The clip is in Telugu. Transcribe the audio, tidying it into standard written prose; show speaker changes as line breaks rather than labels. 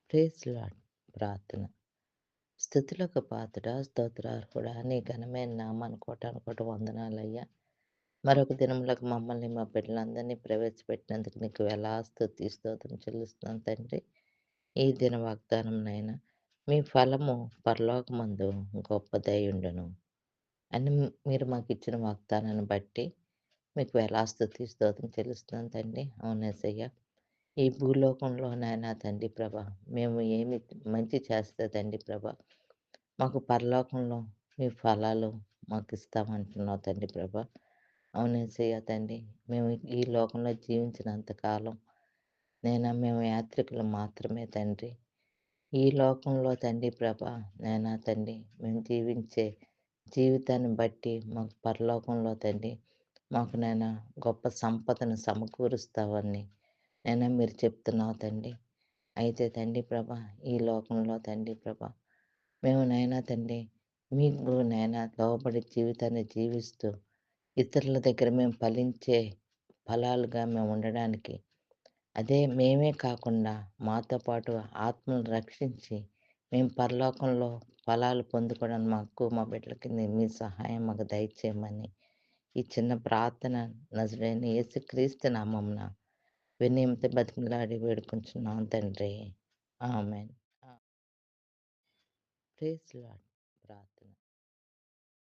Praise Lord. ప్రార్థన. స్తుతులకు పాత్రుడా, స్తోత్రార్హుడా, నీ ఘనమైన నామాన్ని కోటానుకోటి వందనాలయ్యా. మరొక దినములకు మమ్మల్ని మా బిడ్డలందరినీ ప్రవేశపెట్టినందుకు నీకు స్తుతి స్తోత్రం చెల్లిస్తున్నాను తండ్రి. ఈ దిన వాగ్దానంనైనా మీ ఫలము పరలోకమందు గొప్పదయుండును అని మీరు మాకిచ్చిన వాగ్దానాన్ని బట్టి మీకు స్తుతి స్తోత్రం చెల్లిస్తున్నాను తండ్రి. అవునేసయ్యా. ఈ భూలోకంలో నాయనా తండ్రి ప్రభా, మేము ఏమి మంచి చేస్తే తండ్రి ప్రభా, మాకు పరలోకంలో మీ ఫలాలు మాకిస్తామంటున్నావు తండ్రి ప్రభా. అవునేసయ్య తండ్రి. మేము ఈ లోకంలో జీవించినంత కాలం మేము యాత్రికులం మాత్రమే తండ్రి. ఈ లోకంలో తండ్రి ప్రభా, నాయనా తండ్రి మేము జీవించే జీవితాన్ని బట్టి మాకు పరలోకంలో తండ్రి మాకు గొప్ప సంపదను సమకూరుస్తావని మీరు చెప్తున్నావు తండ్రి. అయితే తండ్రి ప్రభా, ఈ లోకంలో తండ్రి ప్రభా, మేము తండ్రి మీకు లోబడి జీవితాన్ని జీవిస్తూ ఇతరుల దగ్గర మేము ఫలించే ఫలాలుగా మేము ఉండడానికి, అదే మేమే కాకుండా మాతో పాటు ఆత్మలను రక్షించి మేము పరలోకంలో ఫలాలు పొందుకోవడానికి మా బిడ్డలకి మీ సహాయం మాకు దయచేయమని ఈ చిన్న ప్రార్థన నజరేయుడైన యేసుక్రీస్తు నామమున వినయంతో బతిమలాడి వేడుకుంటున్నాం తండ్రి. ఆమేన్. Praise Lord. ప్రార్థన.